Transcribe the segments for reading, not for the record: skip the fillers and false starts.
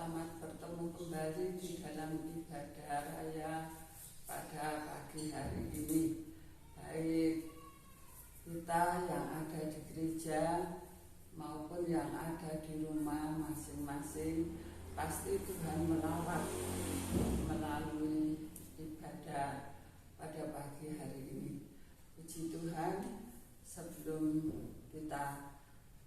Selamat bertemu kembali di dalam ibadah raya pada pagi hari ini. Baik kita yang ada di gereja maupun yang ada di rumah masing-masing, pasti Tuhan melawat melalui ibadah pada pagi hari ini. Puji Tuhan, sebelum kita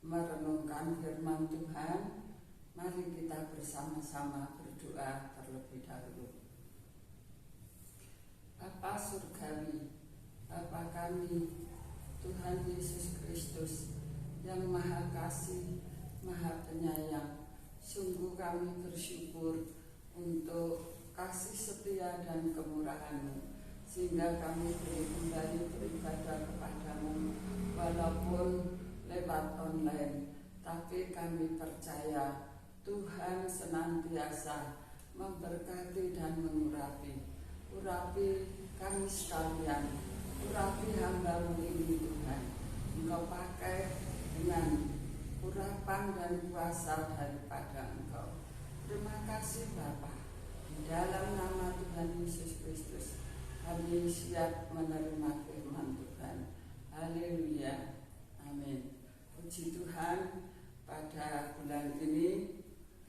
merenungkan firman Tuhan, mari kita bersama-sama berdoa terlebih dahulu. Bapa Surgawi, Bapa kami, Tuhan Yesus Kristus yang Maha Kasih, Maha Penyayang, sungguh kami bersyukur untuk kasih setia dan kemurahan-Mu, sehingga kami boleh kembali beribadah kepadamu walaupun lewat online, tapi kami percaya Tuhan senantiasa memberkati dan mengurapi kami sekalian, urapi hamba-Mu ini Tuhan. Engkau pakai dengan urapan dan kuasa daripada Engkau. Terima kasih Bapa. Di dalam nama Tuhan Yesus Kristus kami siap menerima firman Tuhan. Haleluya. Amin. Puji Tuhan, pada bulan ini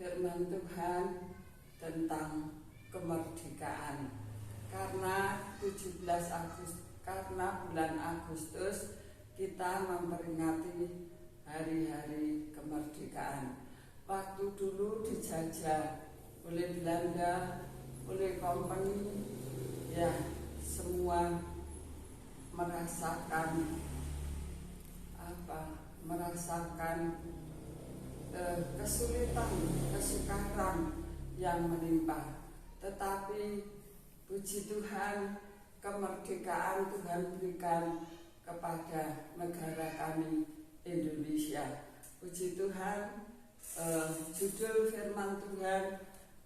firman Tuhan tentang kemerdekaan. Karena 17 Agustus, karena bulan Agustus kita memperingati hari-hari kemerdekaan. Waktu dulu dijajah oleh Belanda, oleh company, ya semua merasakan kesulitan, kesukaran yang menimpa. Tetapi puji Tuhan, kemerdekaan Tuhan berikan kepada negara kami Indonesia. Puji Tuhan, judul firman Tuhan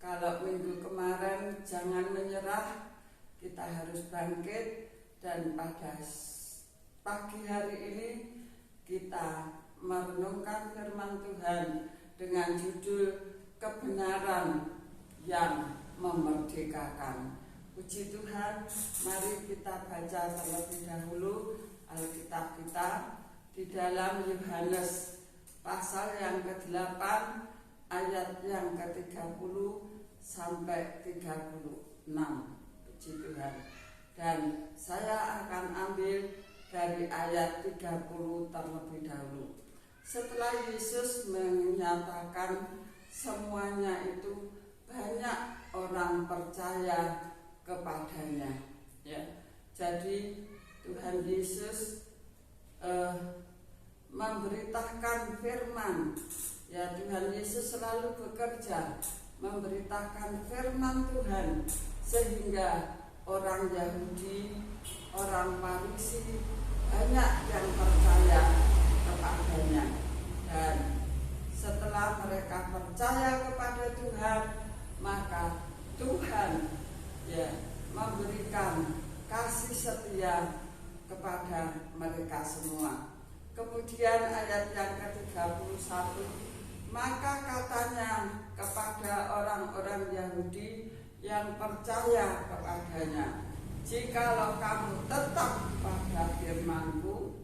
kalau minggu kemarin jangan menyerah, kita harus bangkit, dan pada pagi hari ini kita merenungkan firman Tuhan dengan judul kebenaran yang memerdekakan. Puji Tuhan, mari kita baca terlebih dahulu Alkitab kita di dalam Yohanes pasal yang ke-8 ayat yang ke-30 sampai 36. Puji Tuhan. Dan saya akan ambil dari ayat 30 terlebih dahulu. Setelah Yesus menyatakan semuanya itu, banyak orang percaya kepadanya. Ya, jadi Tuhan Yesus memberitakan firman. Ya, Tuhan Yesus selalu bekerja memberitakan firman Tuhan sehingga orang Yahudi, orang Farisi banyak yang percaya kepadanya. Dan setelah mereka percaya kepada Tuhan, maka Tuhan memberikan kasih setia kepada mereka semua. Kemudian ayat yang ke-31, maka katanya kepada orang-orang Yahudi yang percaya kepadanya, jikalau kamu tetap pada firman-Ku,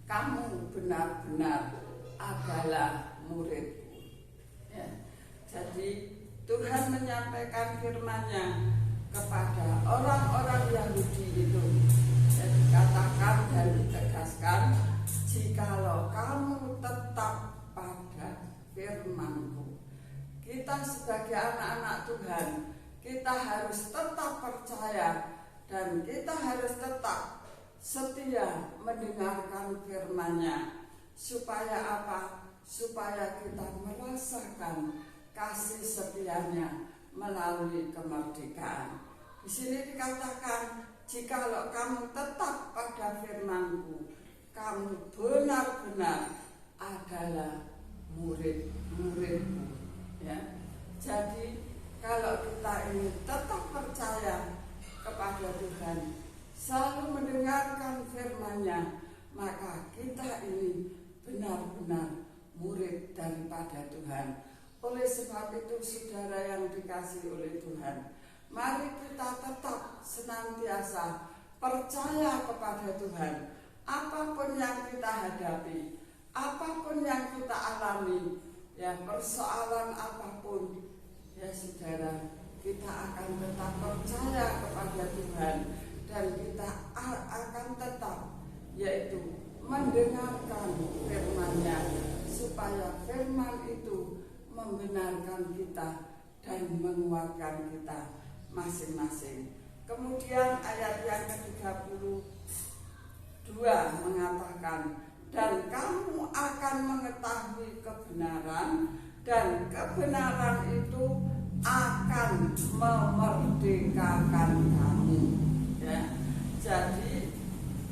kamu benar-benar adalah murid-Ku. Ya. Jadi Tuhan menyampaikan firman-Nya kepada orang-orang Yahudi itu. Jadi katakan dan ditegaskan, jikalau kamu tetap pada firman-Ku. Kita sebagai anak-anak Tuhan, kita harus tetap percaya dan kita harus tetap setia mendengarkan firman-Nya. Supaya apa? Supaya kita merasakan kasih setia-Nya melalui kemerdekaan. Di sini dikatakan, jikalau kamu tetap pada firman-Ku, kamu benar-benar adalah murid-murid-Ku. Ya. Jadi kalau kita ini tetap percaya kepada Tuhan, selalu mendengarkan firman-Nya, maka kita ini benar-benar murid daripada Tuhan. Oleh sebab itu saudara yang dikasihi oleh Tuhan, mari kita tetap senantiasa percaya kepada Tuhan. Apapun yang kita hadapi, apapun yang kita alami, ya persoalan apapun, ya saudara, kita akan tetap percaya kepada Tuhan. Dan kita akan tetap, yaitu mendengarkan firman-Nya, supaya firman itu membenarkan kita dan menguatkan kita masing-masing. Kemudian ayat yang ke-32 mengatakan, dan kamu akan mengetahui kebenaran, dan kebenaran itu akan memerdekakan kamu. Ya, jadi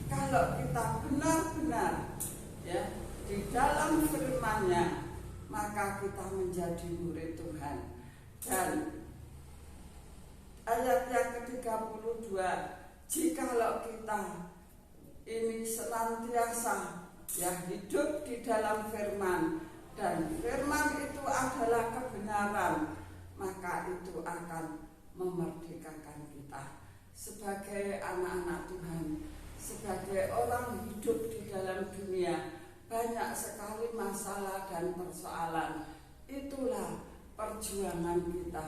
kalau kita benar-benar ya di dalam firman-Nya, maka kita menjadi murid Tuhan. Dan ayat yang ke-32, jikalau kita ini senantiasa ya hidup di dalam firman, dan firman itu adalah kebenaran, maka itu akan memerdekakan kita sebagai anak-anak Tuhan, sebagai orang hidup di dalam dunia. Banyak sekali masalah dan persoalan. Itulah perjuangan kita.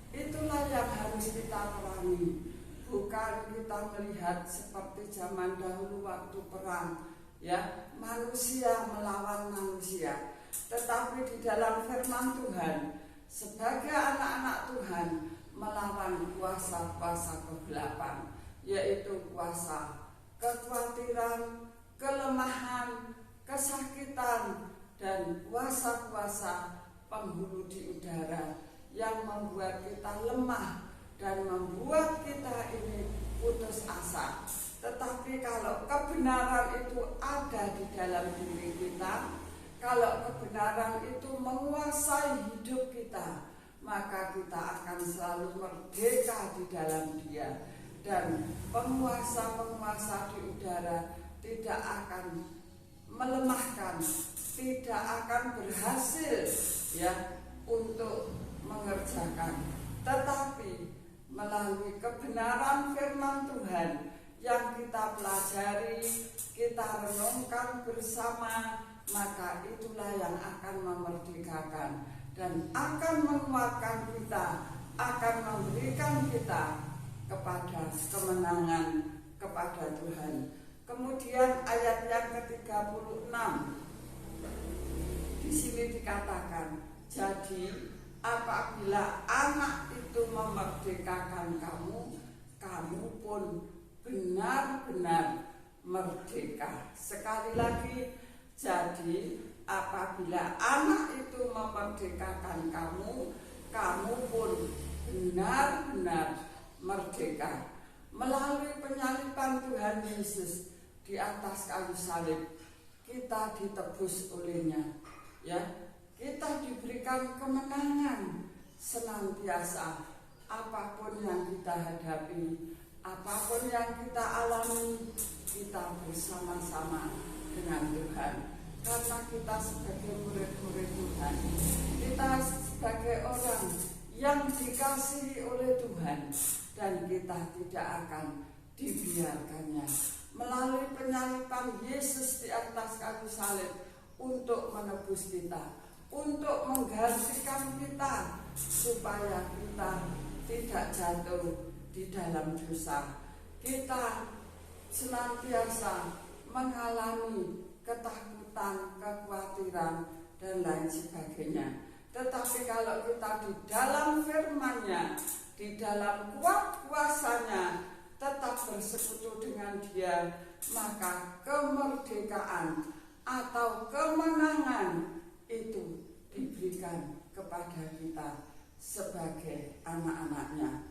Itulah yang harus kita perangi. Bukan kita melihat seperti zaman dahulu waktu perang, ya, manusia melawan manusia. Tetapi di dalam firman Tuhan, sebagai anak-anak Tuhan, melawan kuasa-kuasa kegelapan, yaitu kuasa kekhawatiran, kelemahan, kesakitan, dan kuasa-kuasa penghulu di udara yang membuat kita lemah dan membuat kita ini putus asa. Tetapi kalau kebenaran itu ada di dalam diri kita, kalau kebenaran itu menguasai hidup kita, maka kita akan selalu merdeka di dalam Dia. Dan penguasa-penguasa di udara tidak akan melemahkan, tidak akan berhasil ya untuk mengerjakan. Tetapi melalui kebenaran firman Tuhan yang kita pelajari, kita renungkan bersama, maka itulah yang akan memerdekakan dan akan menguatkan kita, akan memberikan kita kepada kemenangan kepada Tuhan. Kemudian ayat yang ke-36 di sini dikatakan, jadi apabila anak itu memerdekakan kamu, kamu pun benar-benar merdeka. Sekali lagi, jadi apabila anak itu memerdekakan kamu, kamu pun benar-benar merdeka. Melalui penyaliban Tuhan Yesus di atas kayu salib, kita ditebus olehnya, ya, kita diberikan kemenangan senantiasa. Apapun yang kita hadapi, apapun yang kita alami, kita bersama-sama dengan Tuhan. Karena kita sebagai murid-murid Tuhan, kita sebagai orang yang dikasihi oleh Tuhan, dan kita tidak akan dibiarkannya. Melalui penyaliban Yesus di atas kayu salib untuk menebus kita, untuk menggantikan kita, supaya kita tidak jatuh di dalam dosa. Kita senantiasa mengalami ketakutan, kekhawatiran, dan lain sebagainya. Tetapi kalau kita di dalam firman-Nya, di dalam kuasa-Nya, tetap bersekutu dengan Dia, maka kemerdekaan atau kemenangan itu diberikan kepada kita sebagai anak-anak-Nya.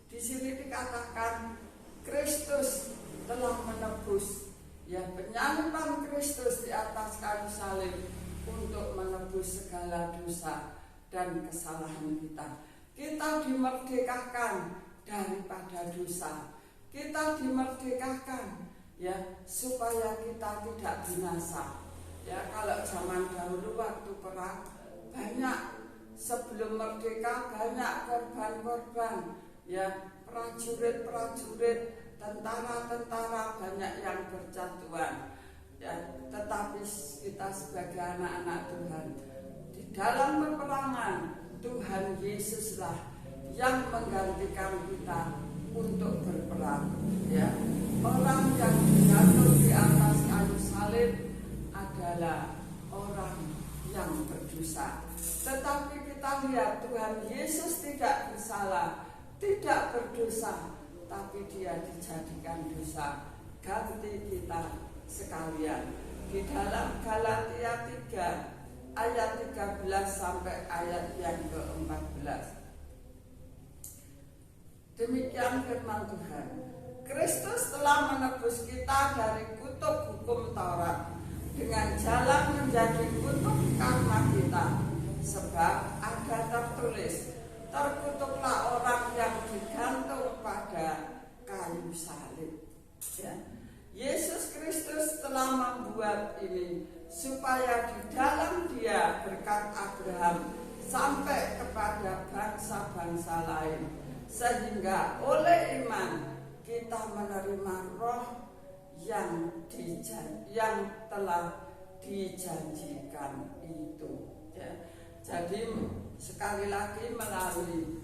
Di sini dikatakan Kristus telah menebus, ya, penyaliban Kristus di atas kayu salib untuk menebus segala dosa dan kesalahan kita. Kita dimerdekakan daripada dosa. Kita dimerdekakan, ya, supaya kita tidak binasa. Ya, kalau zaman dahulu waktu perang, banyak sebelum merdeka banyak korban-korban, ya, prajurit-prajurit, tentara-tentara banyak yang berjatuhan, ya. Tetapi kita sebagai anak-anak Tuhan, di dalam peperangan Tuhan Yesuslah yang menggantikan kita untuk berperang, ya. Orang yang digantung di atas kayu salib adalah orang yang berdosa. Tetapi kita lihat Tuhan Yesus tidak bersalah, tidak berdosa, tapi dia dijadikan dosa ganti kita sekalian. Di dalam Galatia 3 ayat 13 sampai ayat yang ke-14. Demikian firman Tuhan. Kristus telah menebus kita dari kutuk hukum Taurat dengan jalan menjadi kutuk karena kita. Sebab ada tertulis, terkutuklah orang yang digantung pada kayu salib, ya. Yesus Kristus telah membuat ini supaya di dalam Dia berkat Abraham sampai kepada bangsa-bangsa lain, sehingga oleh iman kita menerima roh yang telah dijanjikan itu, ya. Jadi sekali lagi melalui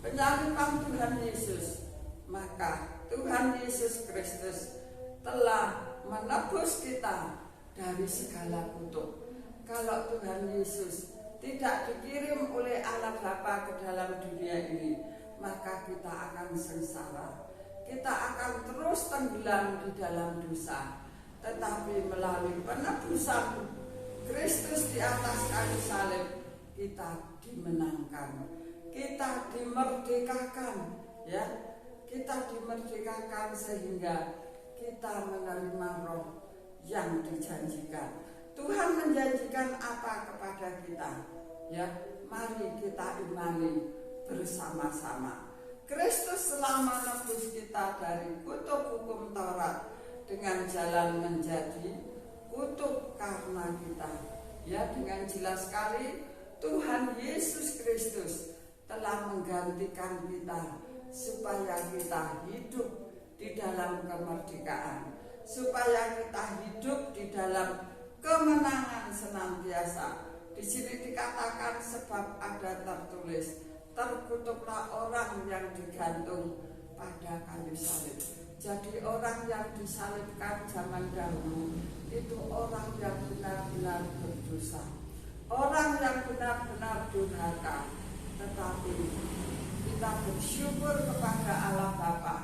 penyaliban Tuhan Yesus, maka Tuhan Yesus Kristus telah menebus kita dari segala kutuk. Kalau Tuhan Yesus tidak dikirim oleh Allah Bapa ke dalam dunia ini, maka kita akan sengsara. Kita akan terus tenggelam di dalam dosa. Tetapi melalui penebusan Kristus di atas kayu salib, kita dimenangkan, kita dimerdekakan, ya. Kita dimerdekakan sehingga kita menerima roh yang dijanjikan. Tuhan menjanjikan apa kepada kita, ya? Mari kita imani bersama-sama. Kristus telah menebus kita dari kutuk hukum Taurat dengan jalan menjadi kutuk karena kita, ya. Dengan jelas sekali Tuhan Yesus Kristus telah menggantikan kita supaya kita hidup di dalam kemerdekaan, supaya kita hidup di dalam kemenangan senantiasa. Di sini dikatakan sebab ada tertulis, terkutuklah orang yang digantung pada kayu salib. Jadi orang yang disalibkan zaman dahulu itu orang yang benar-benar berdosa, orang yang benar-benar durhaka. Tetapi kita bersyukur kepada Allah Bapa,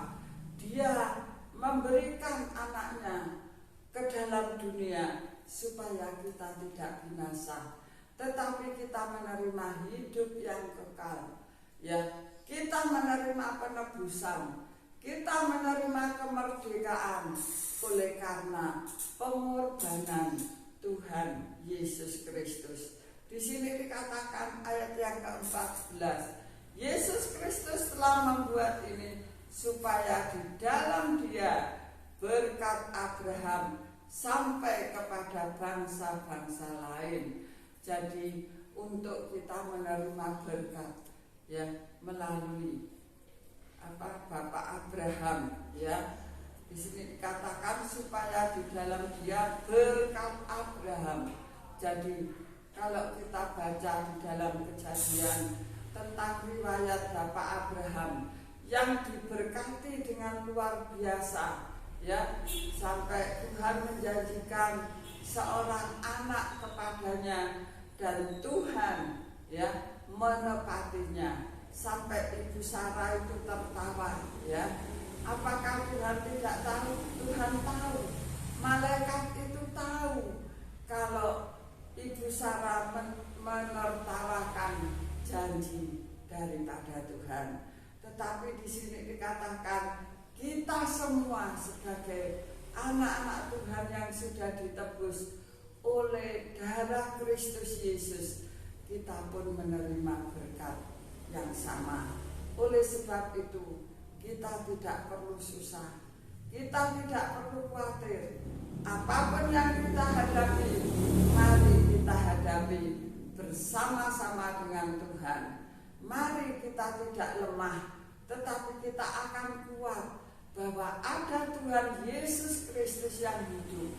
Dia memberikan anaknya ke dalam dunia supaya kita tidak binasa, tetapi kita menerima hidup yang kekal, ya. Kita menerima penebusan, kita menerima kemerdekaan oleh karena pengorbanan Tuhan Yesus Kristus. Di sini dikatakan ayat yang ke-14, Yesus Kristus telah membuat ini supaya di dalam Dia berkat Abraham sampai kepada bangsa-bangsa lain. Jadi untuk kita menerima berkat, ya, melalui Bapak Abraham, ya. Di sini dikatakan supaya di dalam Dia berkat Abraham. Jadi kalau kita baca di dalam Kejadian tentang riwayat Bapak Abraham yang diberkati dengan luar biasa, ya, sampai Tuhan menjanjikan seorang anak kepadanya dan Tuhan, ya, menepatinya. Sampai Ibu Sarah itu tertawa, ya. Apakah Tuhan tidak tahu? Tuhan tahu. Malaikat itu tahu kalau Ibu Sarah menertawakan janji daripada Tuhan. Tetapi di sini dikatakan kita semua sebagai anak-anak Tuhan yang sudah ditebus oleh darah Kristus Yesus, kita pun menerima berkat yang sama. Oleh sebab itu kita tidak perlu susah, kita tidak perlu khawatir. Apapun yang kita hadapi, mari kita hadapi bersama-sama dengan Tuhan. Mari kita tidak lemah, tetapi kita akan kuat bahwa ada Tuhan Yesus Kristus yang hidup,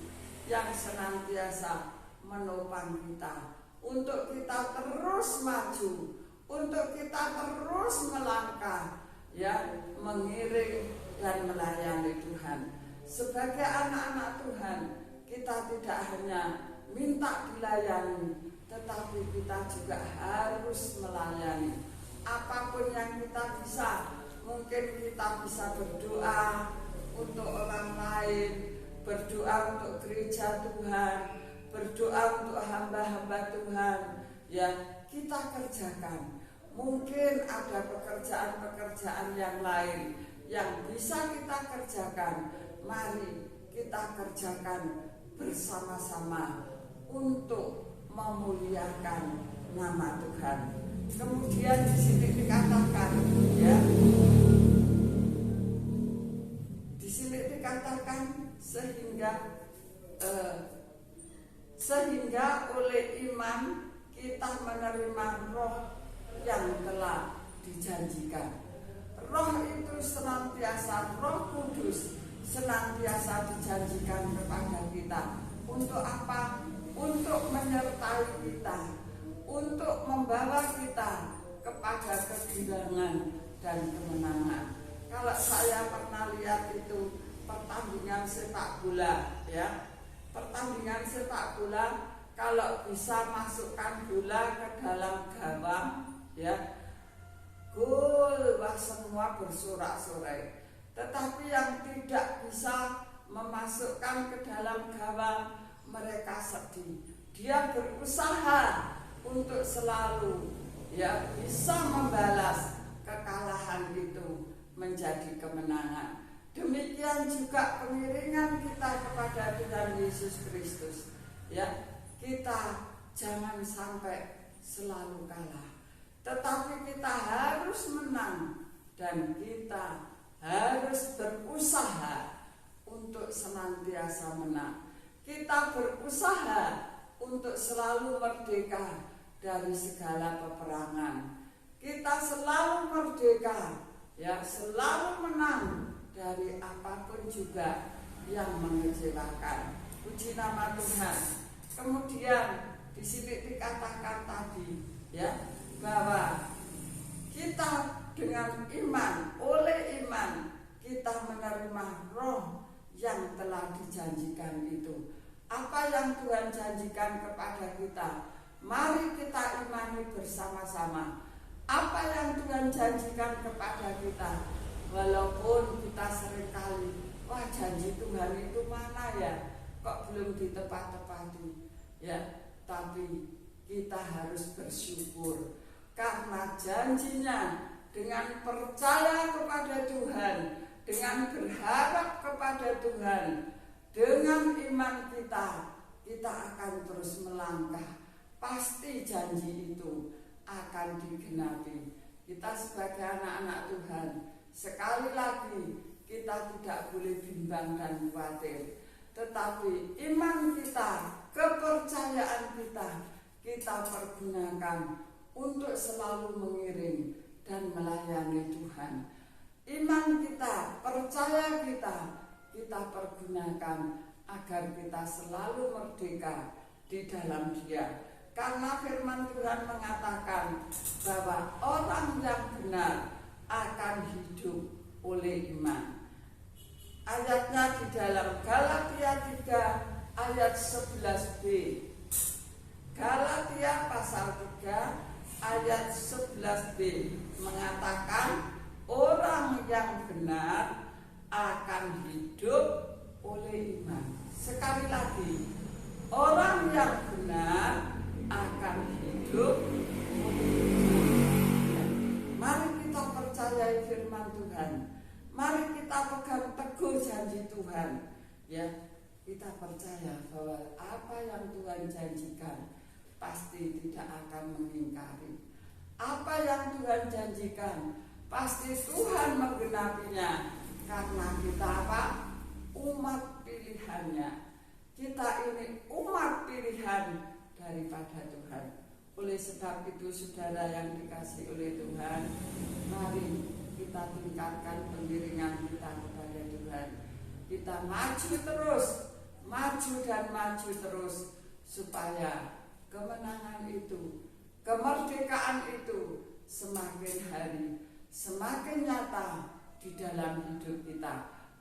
yang senantiasa menopang kita untuk kita terus maju, untuk kita terus melangkah, ya, mengiring dan melayani Tuhan. Sebagai anak-anak Tuhan, kita tidak hanya minta dilayani, tetapi kita juga harus melayani. Apapun yang kita bisa, mungkin kita bisa berdoa untuk orang lain, berdoa untuk gereja Tuhan, berdoa untuk hamba-hamba Tuhan, ya, kita kerjakan. Mungkin ada pekerjaan-pekerjaan yang lain yang bisa kita kerjakan. Mari kita kerjakan bersama-sama untuk memuliakan nama Tuhan. Kemudian di sini dikatakan, ya, di sini dikatakan sehingga oleh iman kita menerima roh yang telah dijanjikan. Roh itu senantiasa, Roh Kudus senantiasa dijanjikan kepada kita. Untuk apa? Untuk menyertai kita, untuk membawa kita kepada kegirangan dan kemenangan. Kalau saya pernah lihat itu pertandingan sepak bola, ya, pertandingan sepak bola, kalau bisa masukkan bola ke dalam gawang, ya, gol, wah, semua bersorak-sorai. Tetapi yang tidak bisa memasukkan ke dalam gawang, mereka sedih. Dia berusaha untuk selalu, ya, bisa membalas kekalahan itu menjadi kemenangan. Demikian juga pengiringan kita kepada Tuhan Yesus Kristus, ya, kita jangan sampai selalu kalah, tetapi kita harus menang dan kita harus berusaha untuk senantiasa menang. Kita berusaha untuk selalu merdeka dari segala peperangan. Kita selalu merdeka, ya, selalu menang dari apapun juga yang mengecewakan. Puji nama Tuhan. Kemudian di sini dikatakan tadi, ya, bahwa kita dengan iman, oleh iman kita menerima roh yang telah dijanjikan itu. Apa yang Tuhan janjikan kepada kita, mari kita imani bersama-sama. Apa yang Tuhan janjikan kepada kita, walaupun kita seringkali, wah, janji Tuhan itu mana ya, kok belum ditepat-tepati, ya, tapi kita harus bersyukur karena janjinya. Dengan percaya kepada Tuhan, dengan berharap kepada Tuhan, dengan iman kita akan terus melangkah. Pasti janji itu akan digenapi. Kita sebagai anak-anak Tuhan, sekali lagi kita tidak boleh bimbang dan khawatir. Tetapi iman kita, kepercayaan kita pergunakan untuk selalu mengiring dan melayani Tuhan. Iman kita, percaya kita pergunakan agar kita selalu merdeka di dalam Dia. Karena firman Tuhan mengatakan bahwa orang yang benar akan hidup oleh iman. Ayatnya di dalam Galatia 3 ayat 11b. Galatia pasal 3 ayat 11b mengatakan orang yang benar akan hidup oleh iman. Sekali lagi, orang yang benar akan hidup oleh iman. Mari kita percayai firman Tuhan. Mari kita pegang teguh janji Tuhan. Ya, kita percaya bahwa apa yang Tuhan janjikan pasti tidak akan mengingkari. Apa yang Tuhan janjikan pasti Tuhan menggenapinya. Karena kita apa? Umat pilihannya. Kita ini umat pilihan daripada Tuhan. Oleh sebab itu saudara yang dikasihi oleh Tuhan, mari kita tingkatkan pengiringan kita kepada Tuhan. Kita maju terus, maju dan maju terus, supaya kemenangan itu, kemerdekaan itu semakin hari semakin nyata di dalam hidup kita.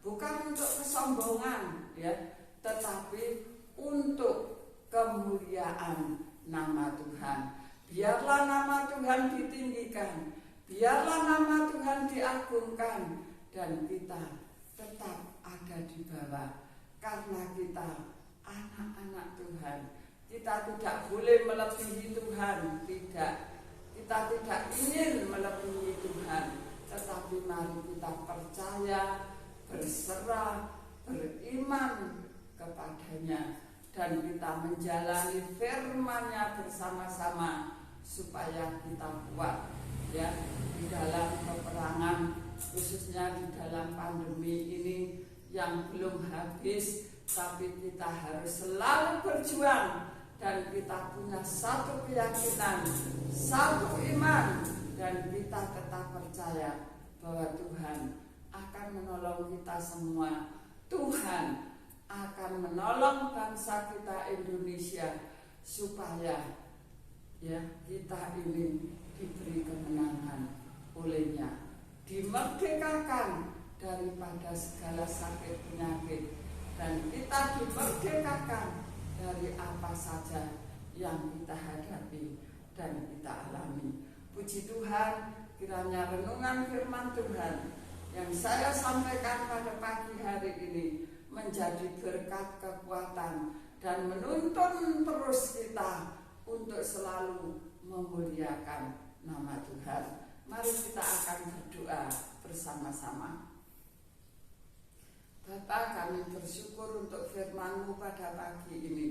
Bukan untuk kesombongan ya, tetapi untuk kemuliaan nama Tuhan. Biarlah nama Tuhan ditinggikan, biarlah nama Tuhan diagungkan, dan kita tetap ada di bawah karena kita anak-anak Tuhan. Kita tidak boleh melebihi Tuhan, tidak. Kita tidak ingin melebihi Tuhan, tetapi mari kita percaya, berserah, beriman kepadanya, dan kita menjalani firman-Nya bersama-sama supaya kita kuat ya di dalam peperangan, khususnya di dalam pandemi ini yang belum habis, tapi kita harus selalu berjuang. Dan kita punya satu keyakinan, satu iman, dan kita tetap percaya bahwa Tuhan akan menolong kita semua. Tuhan akan menolong bangsa kita Indonesia supaya ya kita ini diberi kemenangan olehnya, dimerdekakan daripada segala sakit penyakit, dan kita dimerdekakan dari apa saja yang kita hadapi dan kita alami. Puji Tuhan, kiranya renungan firman Tuhan yang saya sampaikan pada pagi hari ini menjadi berkat kekuatan dan menuntun terus kita untuk selalu memuliakan nama Tuhan. Mari kita akan berdoa bersama-sama. Bapa, kami bersyukur untuk firman-Mu pada pagi ini.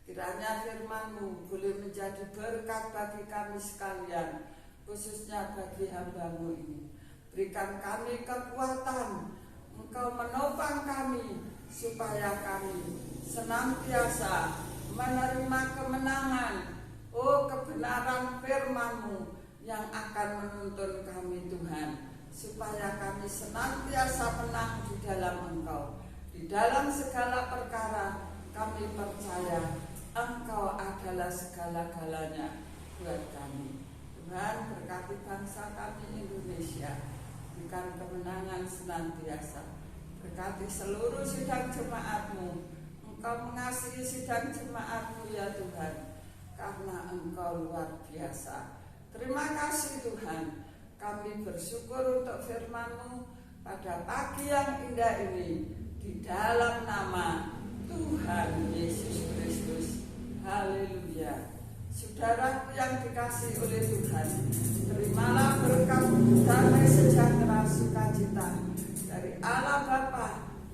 Kiranya firman-Mu boleh menjadi berkat bagi kami sekalian, khususnya bagi hamba-Mu ini. Berikan kami kekuatan, Engkau menopang kami, supaya kami senantiasa menerima kemenangan, kebenaran firman-Mu yang akan menuntun kami Tuhan, supaya kami senantiasa menang di dalam Engkau. Di dalam segala perkara kami percaya Engkau adalah segala-galanya buat kami. Tuhan, berkati bangsa kami Indonesia, berikan kemenangan senantiasa. Berkati seluruh sidang jemaat-Mu. Engkau mengasihi sidang jemaat-Mu ya Tuhan, karena Engkau luar biasa. Terima kasih Tuhan. Kami bersyukur untuk firman-Mu pada pagi yang indah ini, di dalam nama Tuhan Yesus Kristus. Haleluya. Saudaraku yang dikasihi oleh Tuhan, terimalah berkat damai sejahtera sukacita dari Allah Bapa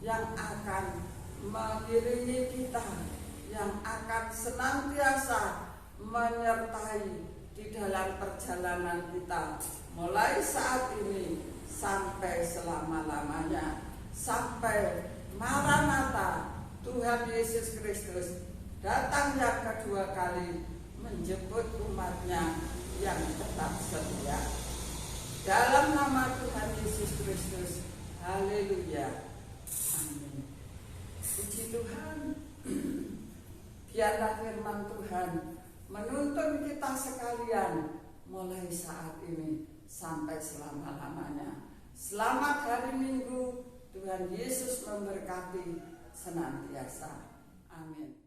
yang akan mengiringi kita, yang akan senantiasa menyertai di dalam perjalanan kita, mulai saat ini sampai selama-lamanya, sampai Maranatha, Tuhan Yesus Kristus datang yang kedua kali menjemput umat-Nya yang tetap setia. Dalam nama Tuhan Yesus Kristus, haleluya, amin. Puji Tuhan. Biarlah firman Tuhan menuntun kita sekalian mulai saat ini sampai selama-lamanya. Selamat hari Minggu. Tuhan Yesus memberkati senantiasa. Amin.